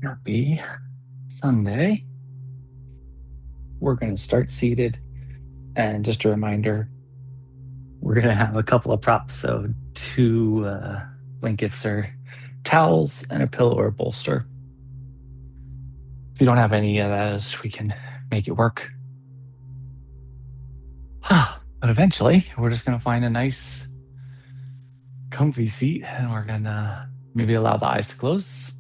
Happy Sunday. We're going to start seated. And just a reminder, we're going to have a couple of props. So, two blankets or towels and a pillow or bolster. If you don't have any of those, we can make it work. But eventually, we're just going to find a nice, comfy seat and we're going to maybe allow the eyes to close.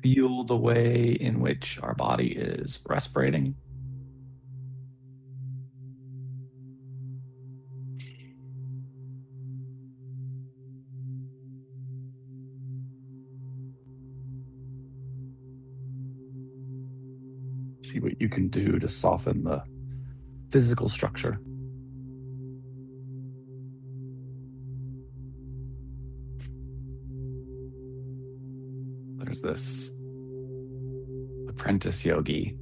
Feel the way in which our body is respirating. See what you can do to soften the physical structure. There's this apprentice yogi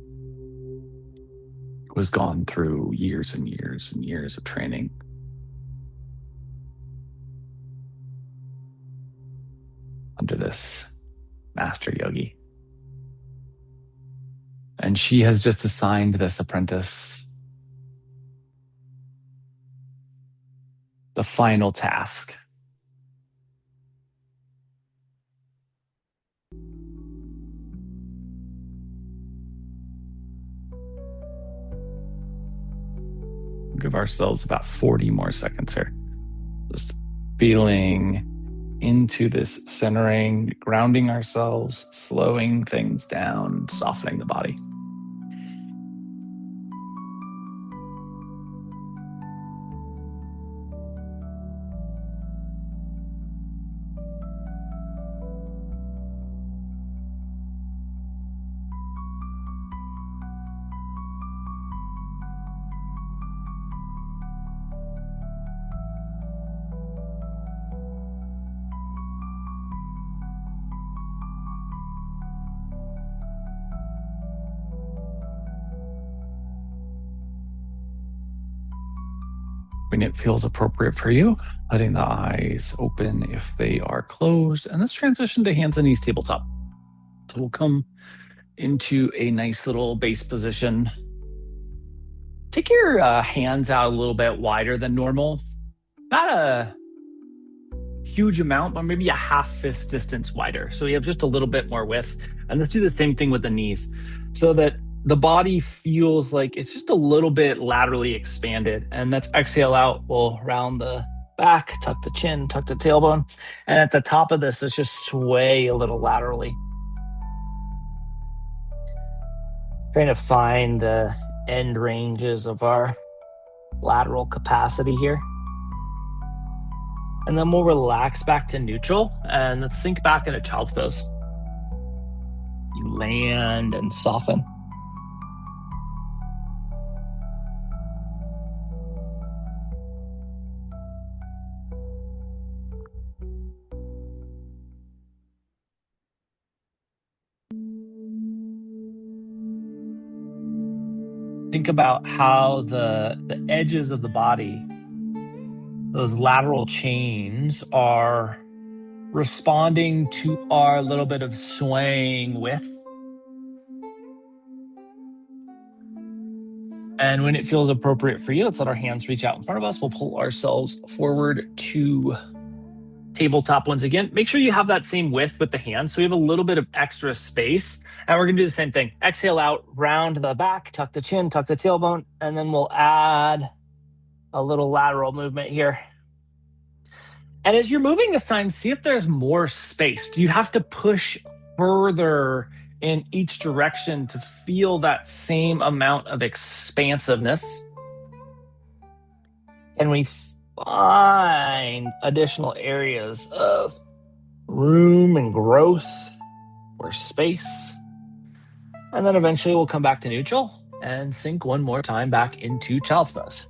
who has gone through years and years and years of training. Under this master yogi. And she has just assigned this apprentice the final task. Give ourselves about 40 more seconds here. Just feeling into this centering, grounding ourselves, slowing things down, softening the body. When it feels appropriate for you, letting the eyes open if they are closed. And let's transition to hands and knees tabletop. So we'll come into a nice little base position. Take your hands out a little bit wider than normal. Not a huge amount, but maybe a half fist distance wider. So you have just a little bit more width. And let's do the same thing with the knees so that the body feels like it's just a little bit laterally expanded. And let's exhale out. We'll round the back, tuck the chin, tuck the tailbone. And at the top of this, let's just sway a little laterally. Trying to find the end ranges of our lateral capacity here. And then we'll relax back to neutral and let's sink back into child's pose. You land and soften. Think about how the edges of the body, those lateral chains, are responding to our little bit of swaying width. And when it feels appropriate for you, let's let our hands reach out in front of us. We'll pull ourselves forward to tabletop once again. Make sure you have that same width with the hands so we have a little bit of extra space. And we're going to do the same thing. Exhale out, round the back, tuck the chin, tuck the tailbone, and then we'll add a little lateral movement here. And as you're moving this time, see if there's more space. Do you have to push further in each direction to feel that same amount of expansiveness? And we find additional areas of room and growth or space. And then eventually we'll come back to neutral and sink one more time back into child's pose.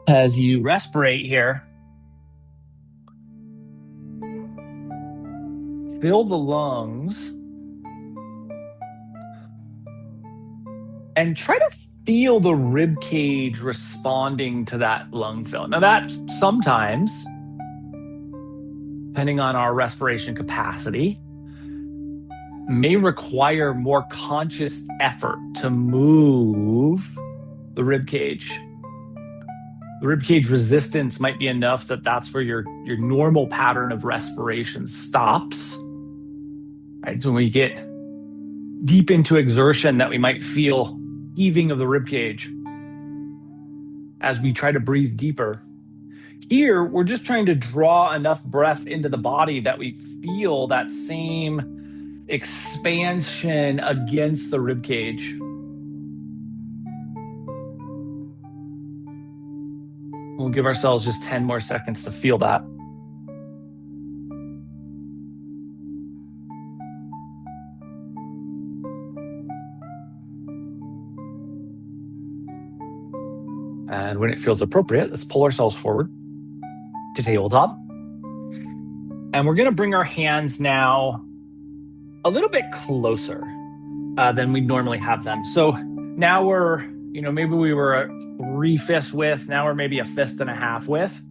As you respirate here, fill the lungs and try to feel the rib cage responding to that lung fill. Now that sometimes depending on our respiration capacity, may require more conscious effort to move the rib cage. The rib cage resistance might be enough that that's where your normal pattern of respiration stops. Right? So when we get deep into exertion, that we might feel heaving of the rib cage as we try to breathe deeper. Here, we're just trying to draw enough breath into the body that we feel that same expansion against the rib cage. We'll give ourselves just 10 more seconds to feel that. And when it feels appropriate, let's pull ourselves forward to tabletop. And we're going to bring our hands now a little bit closer than we normally have them. So now we're, maybe we were a 3 fist width. Now we're maybe a 1.5 fist width.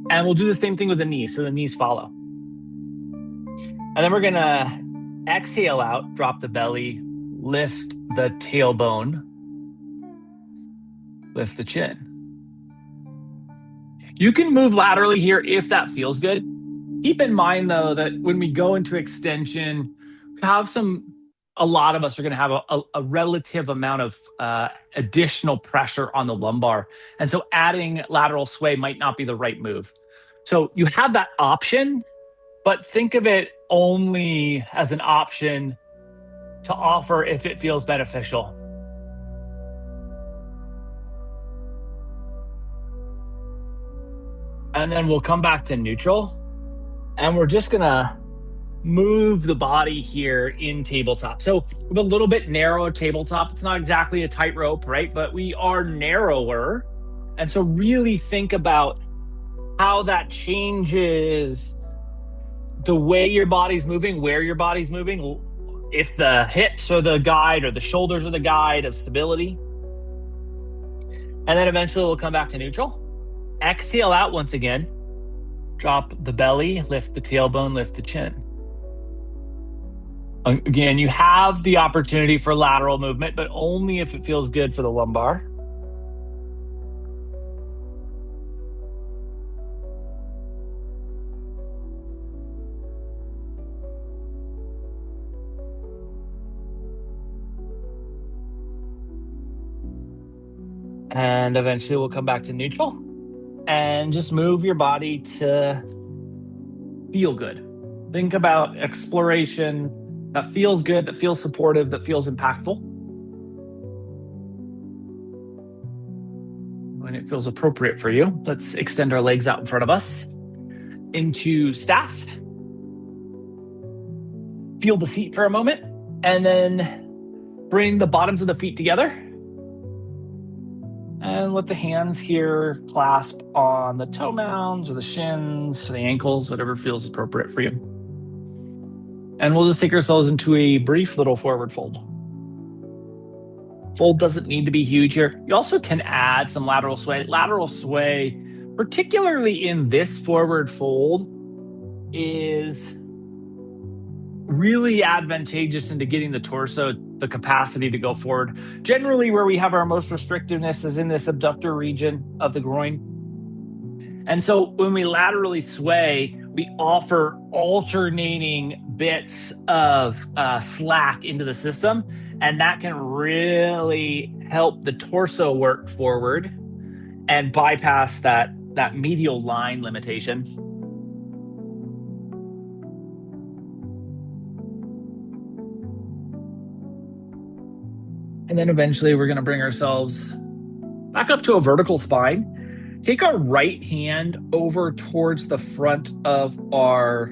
And we'll do the same thing with the knees. So the knees follow. And then we're going to exhale out, drop the belly, lift the tailbone, lift the chin. You can move laterally here if that feels good. Keep in mind, though, that when we go into extension, a lot of us are going to have a relative amount of additional pressure on the lumbar. And so adding lateral sway might not be the right move. So you have that option, but think of it only as an option to offer if it feels beneficial. And then we'll come back to neutral. And we're just going to move the body here in tabletop. So with a little bit narrower tabletop, it's not exactly a tightrope, right? But we are narrower. And so really think about how that changes the way your body's moving, where your body's moving, if the hips are the guide or the shoulders are the guide of stability. And then eventually we'll come back to neutral. Exhale out once again. Drop the belly, lift the tailbone, lift the chin. Again, you have the opportunity for lateral movement, but only if it feels good for the lumbar. And eventually we'll come back to neutral. And just move your body to feel good. Think about exploration that feels good, that feels supportive, that feels impactful. When it feels appropriate for you, let's extend our legs out in front of us into staff. Feel the seat for a moment, and then bring the bottoms of the feet together. And let the hands here clasp on the toe mounds or the shins or the ankles, whatever feels appropriate for you. And we'll just take ourselves into a brief little forward fold. Fold doesn't need to be huge here. You also can add some lateral sway. Lateral sway, particularly in this forward fold, is really advantageous into getting the torso the capacity to go forward. Generally, where we have our most restrictiveness is in this abductor region of the groin. And so when we laterally sway, we offer alternating bits of slack into the system, and that can really help the torso work forward and bypass that medial line limitation. And then eventually we're going to bring ourselves back up to a vertical spine. Take our right hand over towards the front of our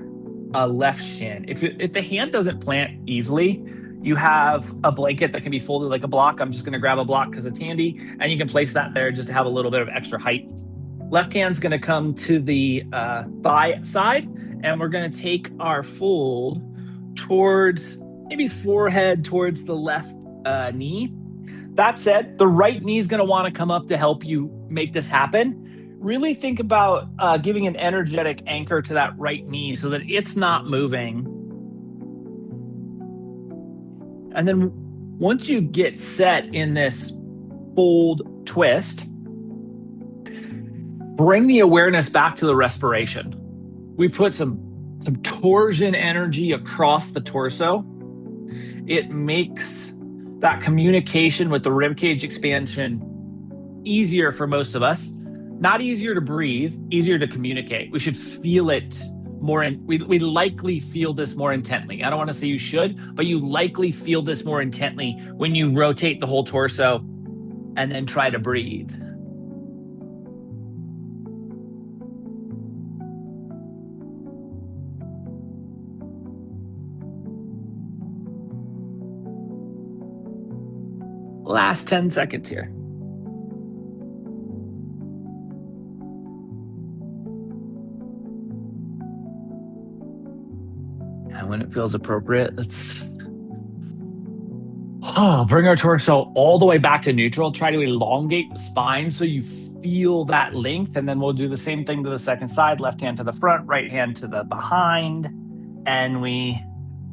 left shin. If the hand doesn't plant easily, you have a blanket that can be folded like a block. I'm just going to grab a block because it's handy. And you can place that there just to have a little bit of extra height. Left hand's going to come to the thigh side. And we're going to take our fold towards maybe forehead towards the left knee. That said, the right knee is going to want to come up to help you make this happen. really think about giving an energetic anchor to that right knee so that it's not moving. And then once you get set in this fold twist, bring the awareness back to the respiration. We put some torsion energy across the torso. It makes that communication with the ribcage expansion easier for most of us. Not easier to breathe, easier to communicate. We should feel it more. We likely feel this more intently. I don't want to say you should, but you likely feel this more intently when you rotate the whole torso and then try to breathe. Last 10 seconds here. And when it feels appropriate, let's bring our torso all the way back to neutral. Try to elongate the spine so you feel that length. And then we'll do the same thing to the second side. Left hand to the front, right hand to the behind. And we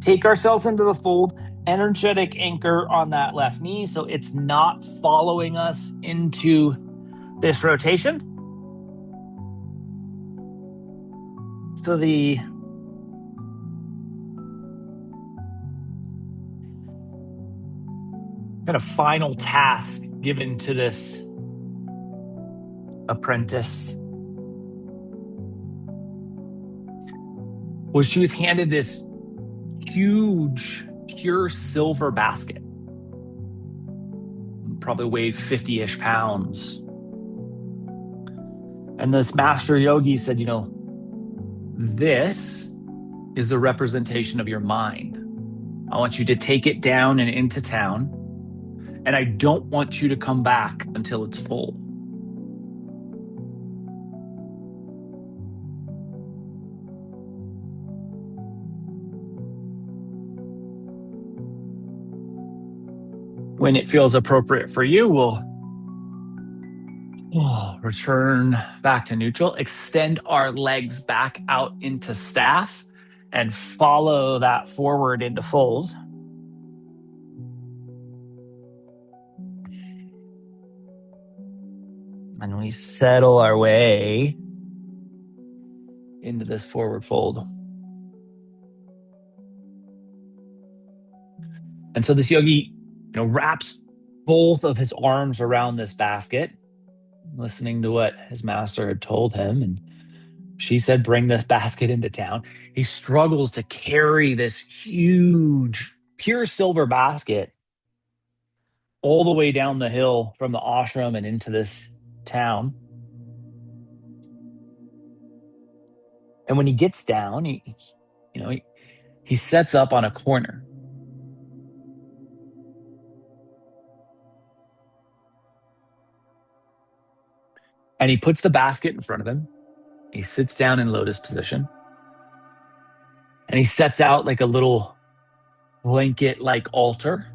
take ourselves into the fold. Energetic anchor on that left knee so it's not following us into this rotation. So the kind of final task given to this apprentice was she was handed this huge pure silver basket, probably weighed 50-ish pounds. And this master yogi said, this is the representation of your mind. I want you to take it down and into town, and I don't want you to come back until it's full. When it feels appropriate for you, we'll return back to neutral, extend our legs back out into staff, and follow that forward into fold. And we settle our way into this forward fold. And so this yogi, wraps both of his arms around this basket, listening to what his master had told him. And she said, bring this basket into town. He struggles to carry this huge, pure silver basket all the way down the hill from the ashram and into this town. And when he gets down, he sets up on a corner. And he puts the basket in front of him. He sits down in lotus position. And he sets out like a little blanket-like altar.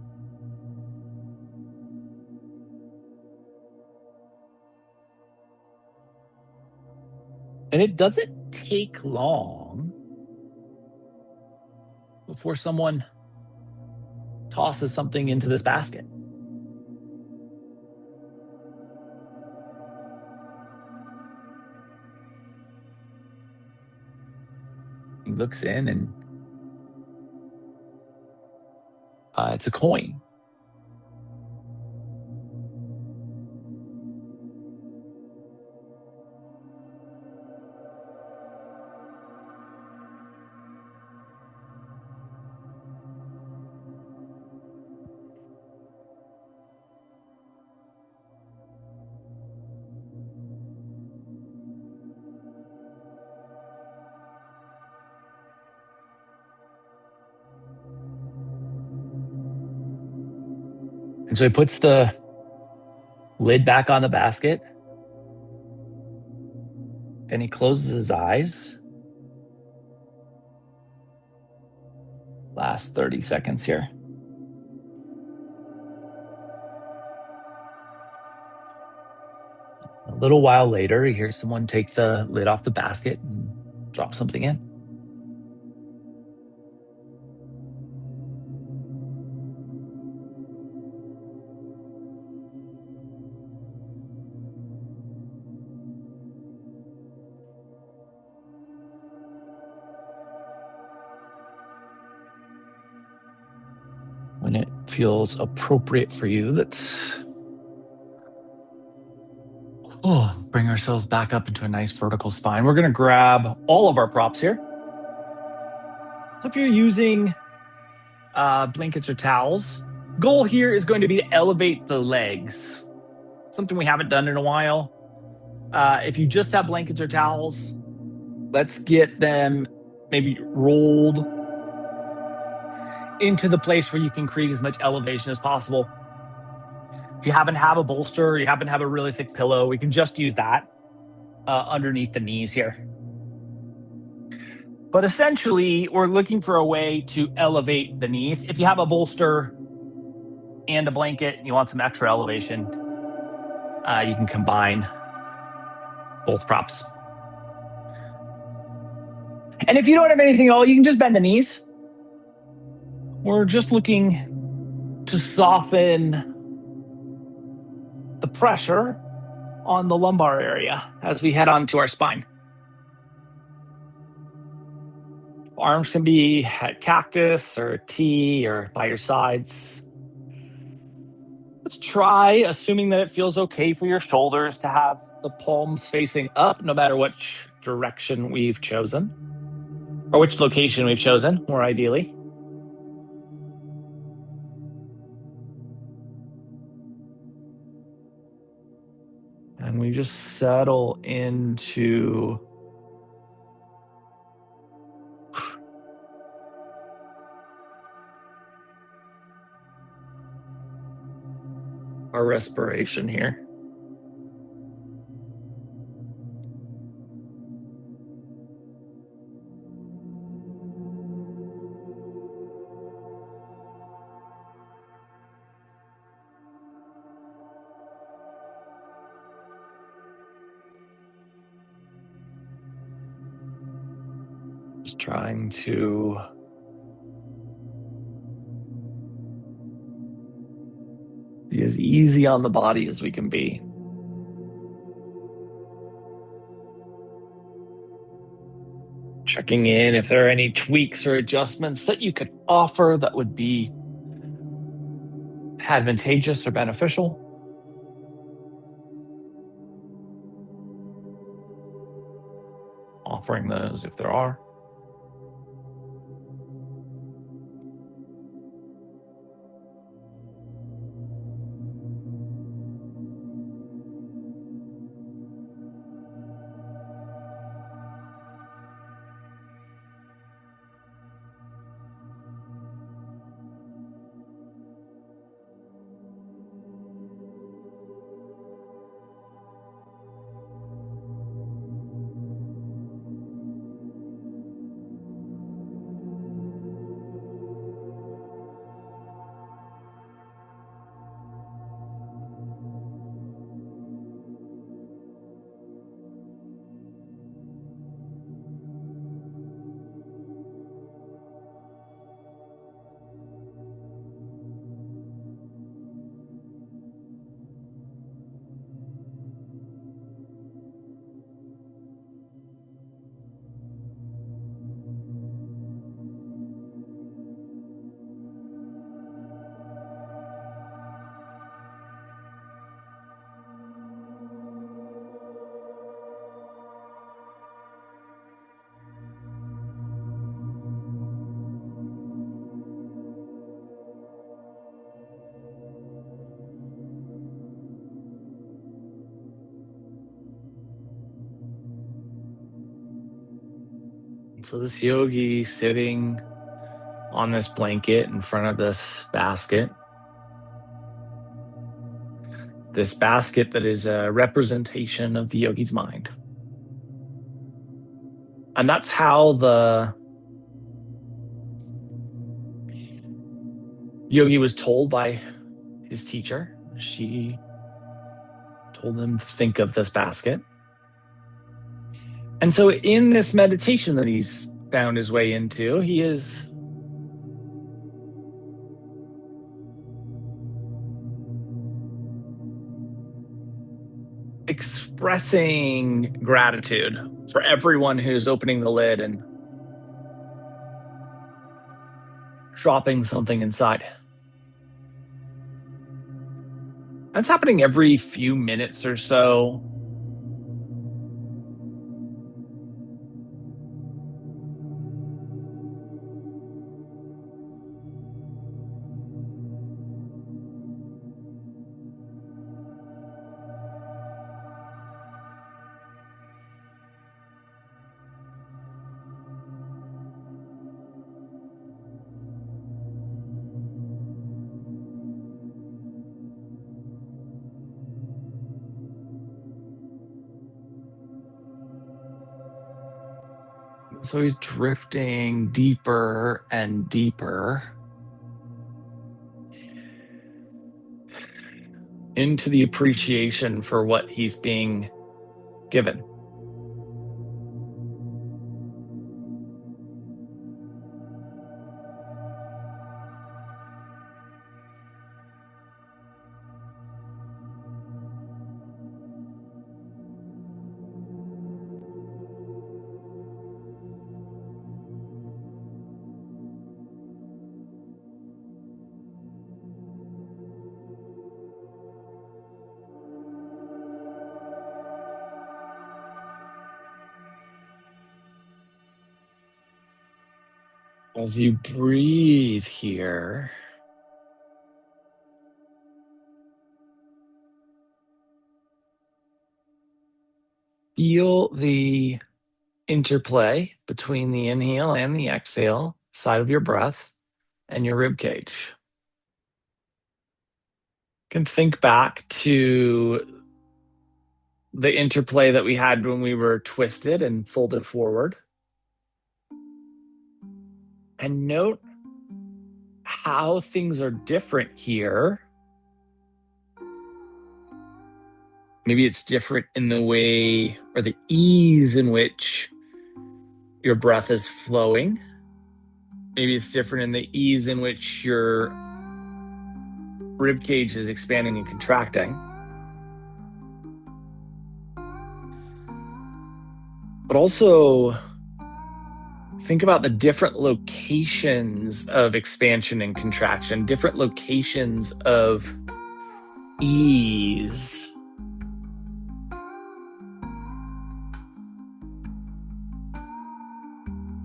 And it doesn't take long before someone tosses something into this basket. He looks in and it's a coin. And so he puts the lid back on the basket and he closes his eyes. Last 30 seconds here. little while later, you hear someone take the lid off the basket and drop something in. When it feels appropriate for you, bring ourselves back up into a nice vertical spine. We're going to grab all of our props here. So if you're using blankets or towels, goal here is going to be to elevate the legs. Something we haven't done in a while. If you just have blankets or towels, let's get them maybe rolled into the place where you can create as much elevation as possible. If you happen to have a bolster, or you happen to have a really thick pillow, we can just use that underneath the knees here. But essentially, we're looking for a way to elevate the knees. If you have a bolster and a blanket and you want some extra elevation, you can combine both props. And if you don't have anything at all, you can just bend the knees. We're just looking to soften the pressure on the lumbar area as we head on to our spine. Arms can be at cactus or T or by your sides. Let's try, assuming that it feels okay for your shoulders, to have the palms facing up no matter which direction we've chosen, or which location we've chosen, more ideally. And we just settle into our respiration here. Just trying to be as easy on the body as we can be. Checking in if there are any tweaks or adjustments that you could offer that would be advantageous or beneficial. Offering those if there are. So this yogi sitting on this blanket in front of this basket that is a representation of the yogi's mind. And that's how the yogi was told by his teacher. She Told him to think of this basket. And so in this meditation that he's found his way into, he is expressing gratitude for everyone who's opening the lid and dropping something inside. That's happening every few minutes or so. So he's drifting deeper and deeper into the appreciation for what he's being given. As you breathe here, feel the interplay between the inhale and the exhale side of your breath and your rib cage. You can think back to the interplay that we had when we were twisted and folded forward. And note how things are different here. Maybe it's different in the way or the ease in which your breath is flowing. Maybe it's different in the ease in which your rib cage is expanding and contracting. But also think about the different locations of expansion and contraction, different locations of ease.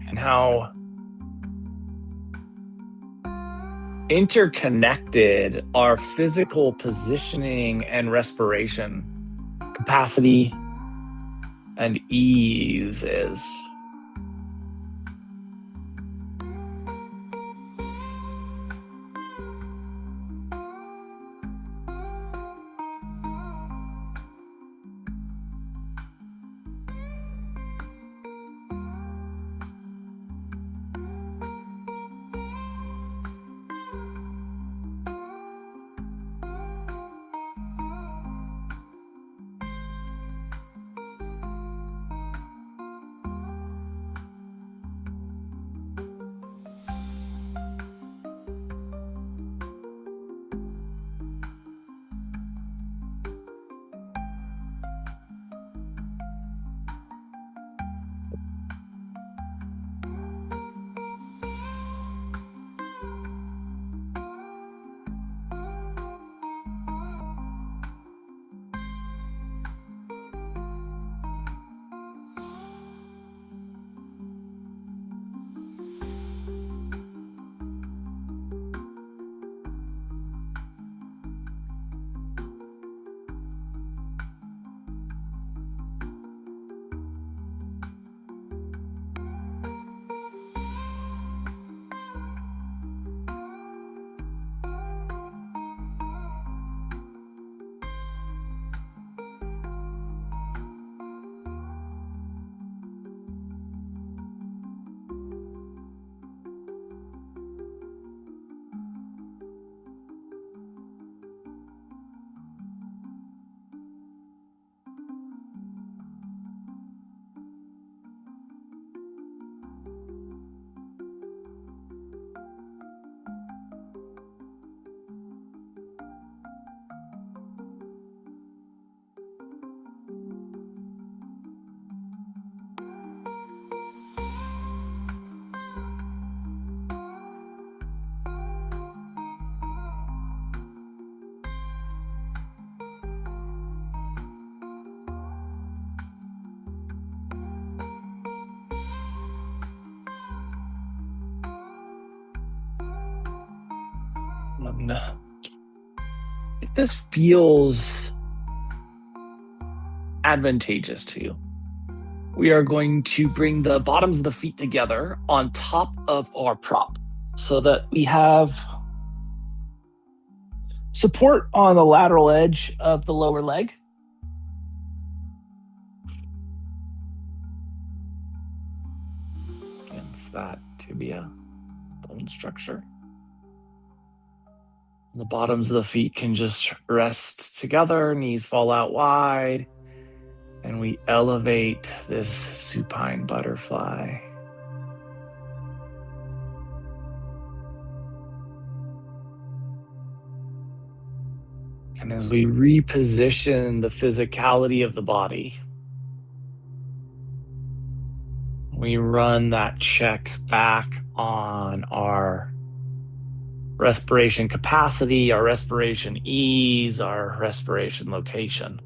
And how interconnected our physical positioning and respiration capacity and ease is. one. If this feels advantageous to you, we are going to bring the bottoms of the feet together on top of our prop so that we have support on the lateral edge of the lower leg. Against that tibia bone structure. The bottoms of the feet can just rest together, knees fall out wide, and we elevate this supine butterfly. And as we reposition the physicality of the body, we run that check back on our respiration capacity, our respiration ease, our respiration location.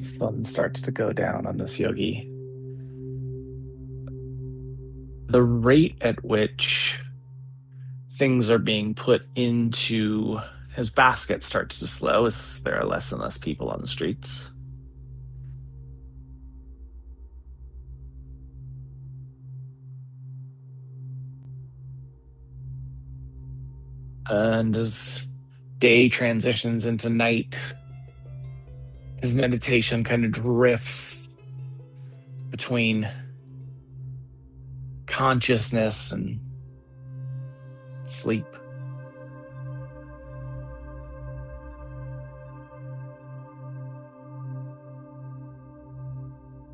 The sun starts to go down on this yogi. The rate at which things are being put into his basket starts to slow as there are less and less people on the streets. And as day transitions into night, his meditation kind of drifts between consciousness and sleep.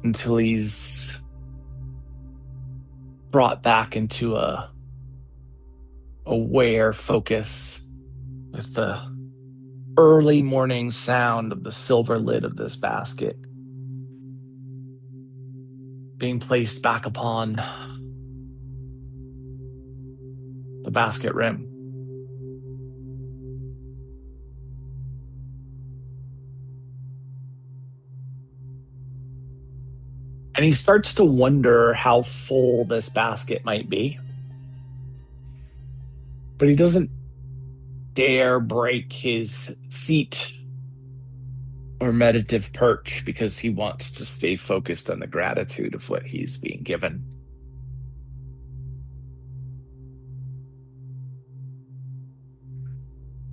Until he's brought back into a aware focus with the early morning sound of the silver lid of this basket being placed back upon the basket rim. And he starts to wonder how full this basket might be. But he doesn't dare break his seat or meditative perch because he wants to stay focused on the gratitude of what he's being given.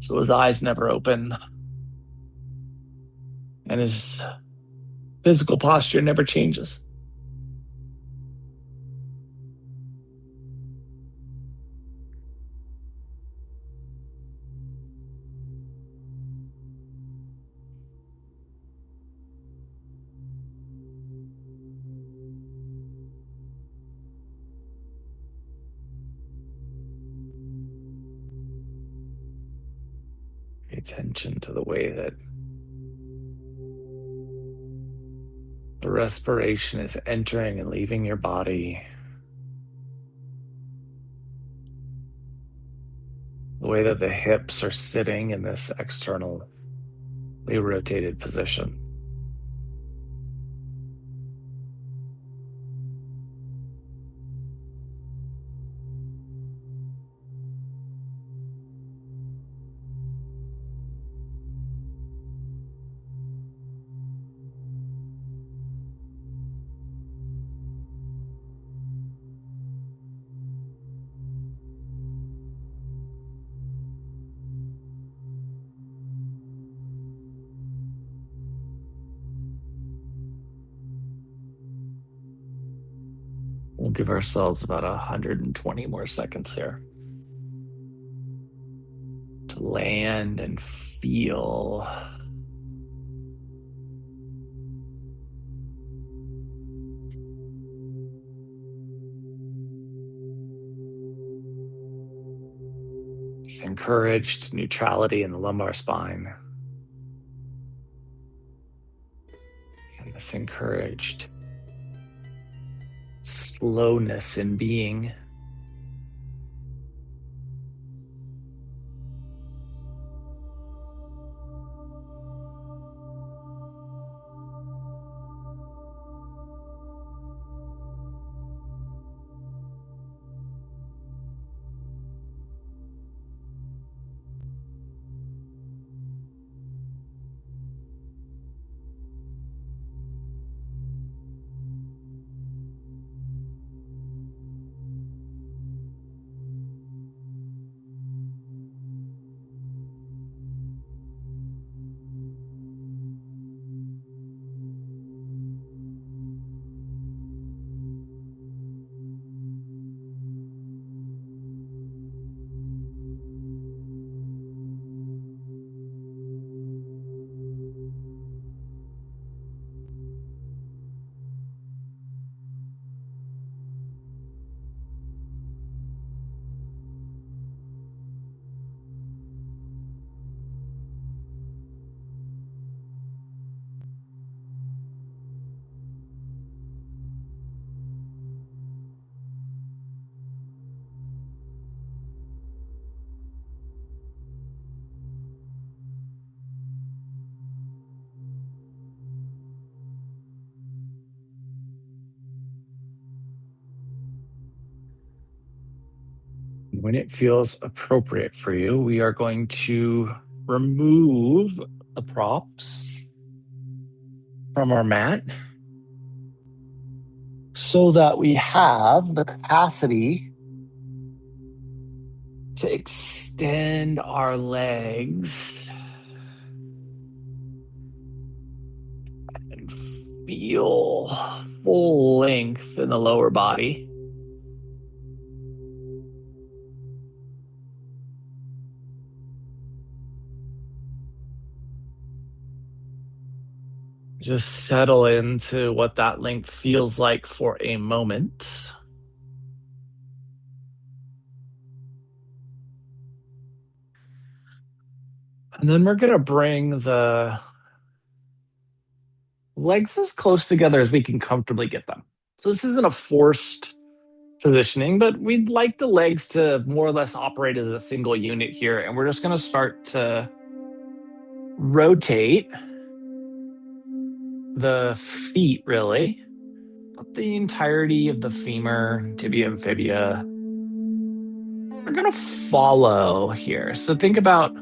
So his eyes never open, and his physical posture never changes. attention to the way that the respiration is entering and leaving your body. The way that the hips are sitting in this externally rotated position. We'll give ourselves about 120 more seconds here to land and feel this encouraged neutrality in the lumbar spine and this encouraged slowness in being. When it feels appropriate for you, we are going to remove the props from our mat so that we have the capacity to extend our legs and feel full length in the lower body. Just settle into what that length feels like for a moment. And then we're going to bring the legs as close together as we can comfortably get them. So this isn't a forced positioning, but we'd like the legs to more or less operate as a single unit here. And we're just going to start to rotate the feet, really. Not the entirety of the femur, tibia, and fibia. We're going to follow here. So think about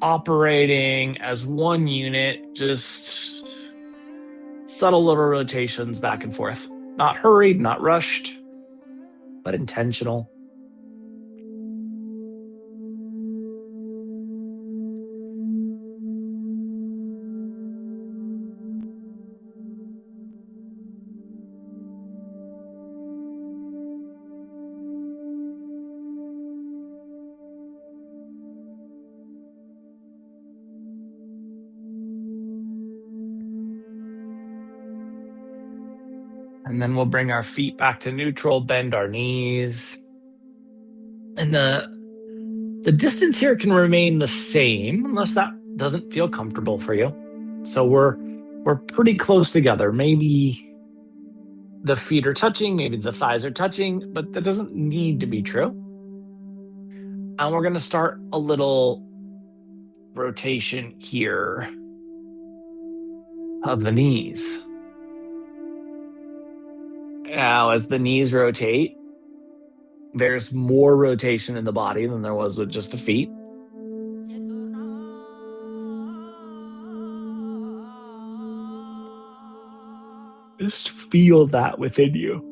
operating as one unit, just subtle little rotations back and forth. Not hurried, not rushed, but intentional. And then we'll bring our feet back to neutral, bend our knees. And the The distance here can remain the same unless that doesn't feel comfortable for you. So we're pretty close together. Maybe the feet are touching, maybe the thighs are touching, but that doesn't need to be true. And we're going to start a little rotation here of the knees. Now, as the knees rotate, there's more rotation in the body than there was with just the feet. Just feel that within you.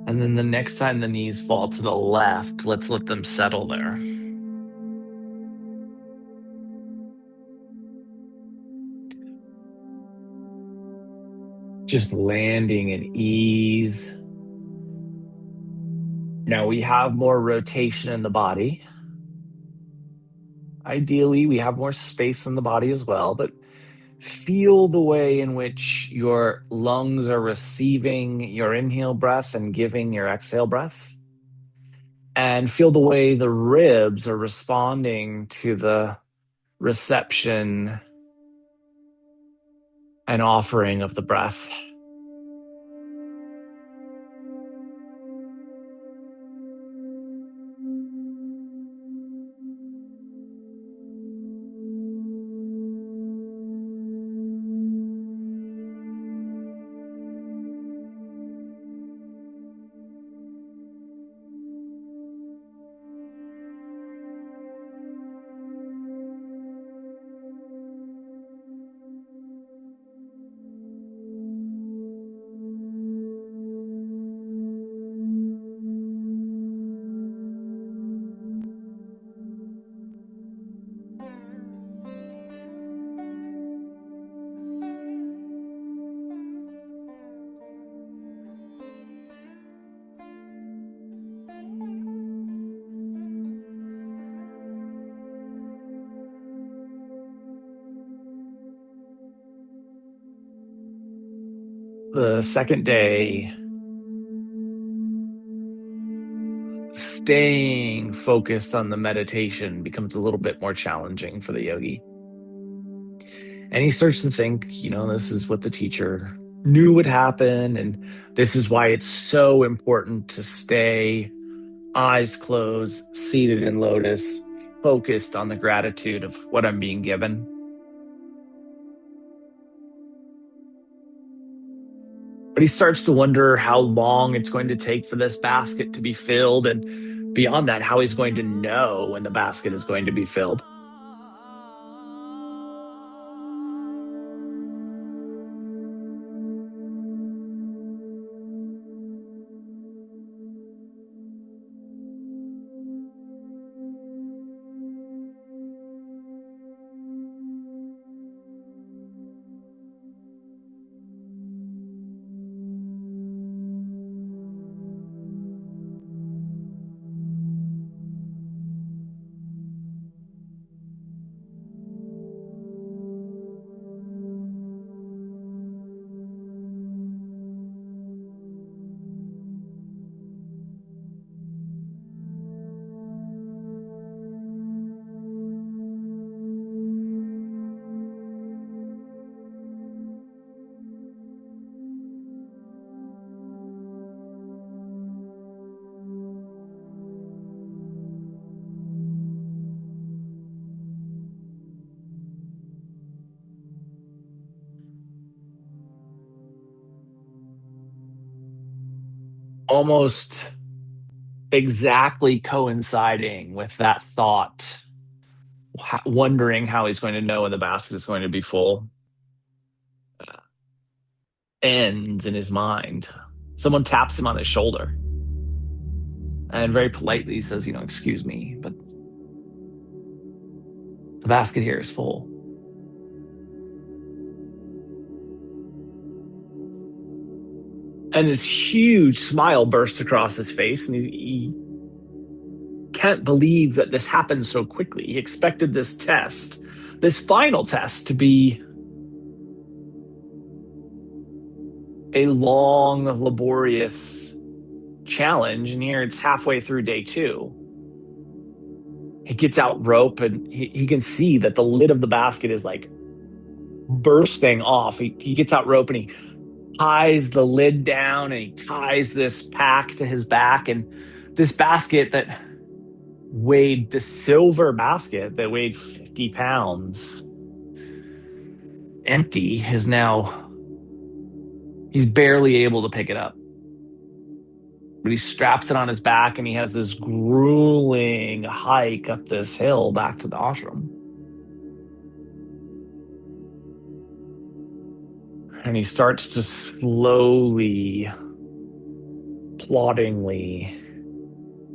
And then the next time the knees fall to the left, let's let them settle there. Just landing in ease. Now we have more rotation in the body. Ideally, we have more space in the body as well, but feel the way in which your lungs are receiving your inhale breath and giving your exhale breath. And feel the way the ribs are responding to the reception and offering of the breath. The second day, staying focused on the meditation becomes a little bit more challenging for the yogi. And he starts to think, this is what the teacher knew would happen. And this is why it's so important to stay eyes closed, seated in lotus, focused on the gratitude of what I'm being given. But he starts to wonder how long it's going to take for this basket to be filled. And beyond that, how he's going to know when the basket is going to be filled. Almost exactly coinciding with that thought, wondering how he's going to know when the basket is going to be full. ends in his mind. Someone taps him on his shoulder and very politely says, excuse me, but the basket here is full. And this huge smile bursts across his face, and he can't believe that this happened so quickly. He expected this test, this final test, to be a long, laborious challenge, and here it's halfway through day 2. He gets out rope, and he can see that the lid of the basket is like bursting off. He gets out rope, and he ties the lid down, and he ties this pack to his back, and this basket that weighed, the silver basket that weighed 50 pounds empty, is now, he's barely able to pick it up. But he straps it on his back, and he has this grueling hike up this hill back to the ashram. And he starts to slowly, ploddingly,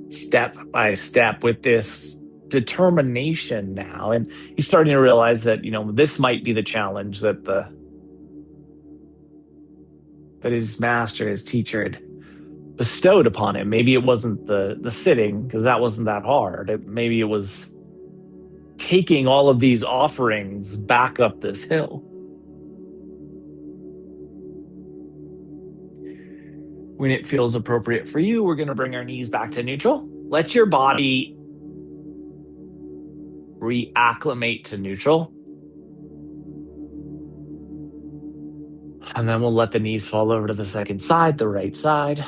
step by step, with this determination now. And he's starting to realize that, this might be the challenge that his master, his teacher, had bestowed upon him. Maybe it wasn't the sitting, because that wasn't that hard. Maybe it was taking all of these offerings back up this hill. When it feels appropriate for you, we're going to bring our knees back to neutral. Let your body reacclimate to neutral. And then we'll let the knees fall over to the second side, the right side.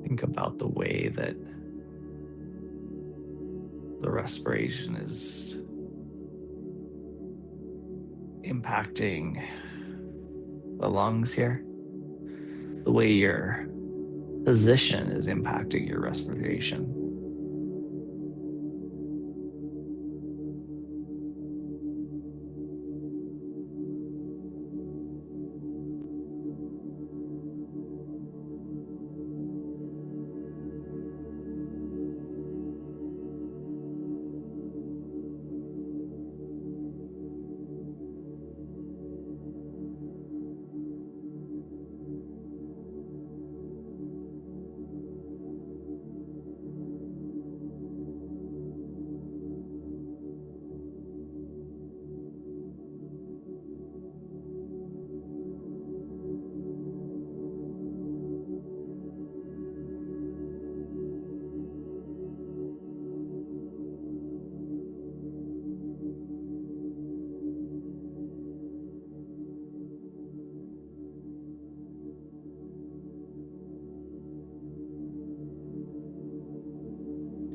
Think about the way that the respiration is impacting the lungs here, the way your position is impacting your respiration.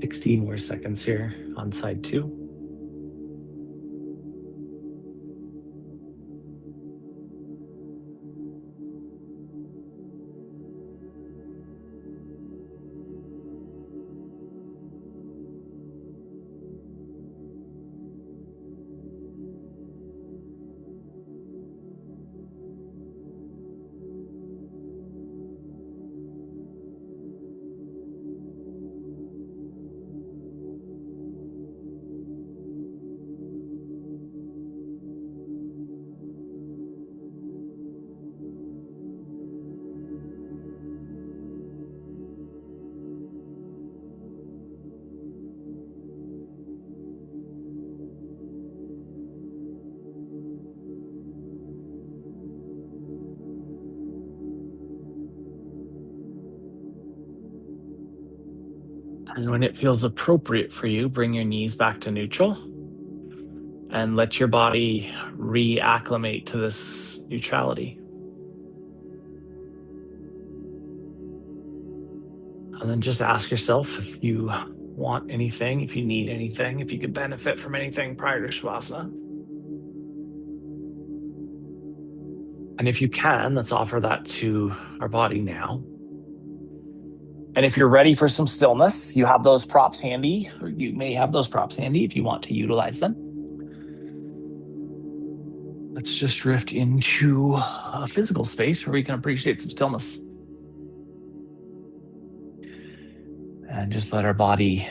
16 more seconds here on side 2. And when it feels appropriate for you, bring your knees back to neutral and let your body reacclimate to this neutrality. And then just ask yourself if you want anything, if you need anything, if you could benefit from anything prior to Shavasana. And if you can, let's offer that to our body now. And if you're ready for some stillness, you have those props handy, or you may have those props handy if you want to utilize them. Let's just drift into a physical space where we can appreciate some stillness. And just let our body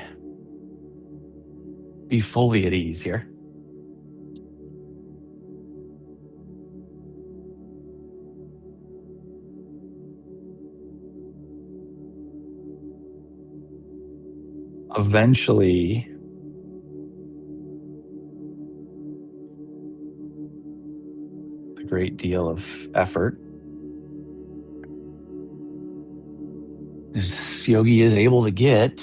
be fully at ease here. Eventually, a great deal of effort, this yogi is able to get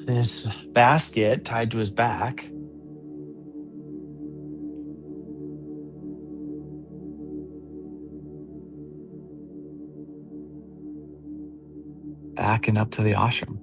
this basket tied to his back. Back and up to the ashram.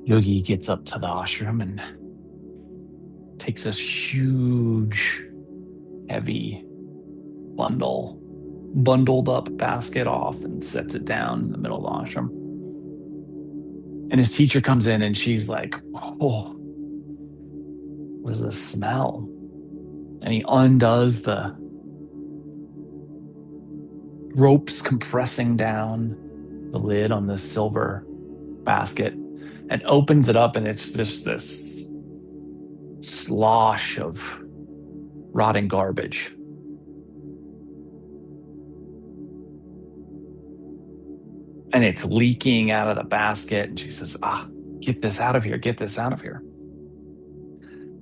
Yogi gets up to the ashram and takes this huge, heavy bundled up basket off and sets it down in the middle of the ashram. And his teacher comes in and she's like, "Oh, what is this smell?" And he undoes the ropes compressing down the lid on this silver basket and opens it up, and it's just this slosh of rotting garbage. And it's leaking out of the basket. And she says, "Get this out of here. Get this out of here."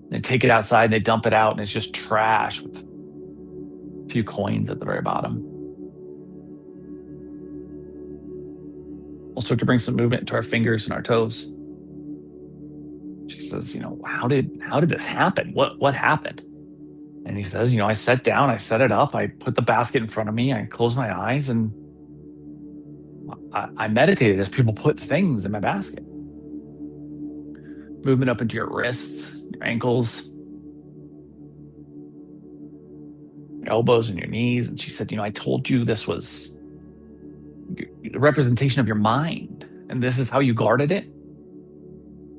They take it outside and they dump it out, and it's just trash with a few coins at the very bottom. We'll start to bring some movement into our fingers and our toes. She says, how did this happen? What happened? And he says, I sat down, I set it up, I put the basket in front of me, I closed my eyes, and I meditated as people put things in my basket. Movement up into your wrists, your ankles, your elbows, and your knees. And she said, I told you this was the representation of your mind, and this is how you guarded it.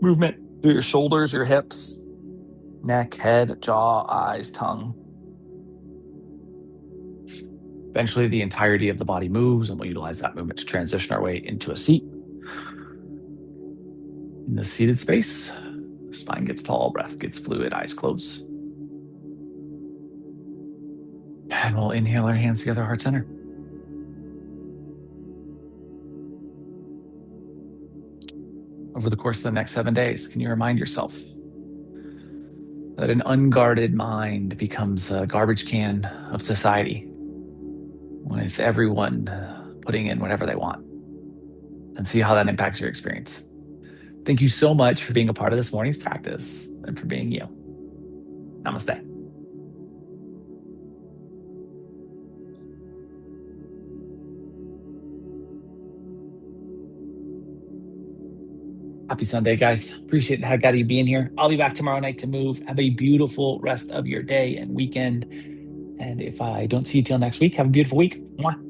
Movement through your shoulders, your hips, neck, head, jaw, eyes, tongue. Eventually, the entirety of the body moves, and we'll utilize that movement to transition our way into a seat. In the seated space, spine gets tall, breath gets fluid, eyes close. And we'll inhale our hands together, heart center. Over the course of the next 7 days, can you remind yourself that an unguarded mind becomes a garbage can of society, with everyone putting in whatever they want, and see how that impacts your experience. Thank you so much for being a part of this morning's practice and for being you. Namaste. Happy Sunday, guys. Appreciate the heck out of you being here. I'll be back tomorrow night to move. Have a beautiful rest of your day and weekend. And if I don't see you till next week, have a beautiful week. Mwah.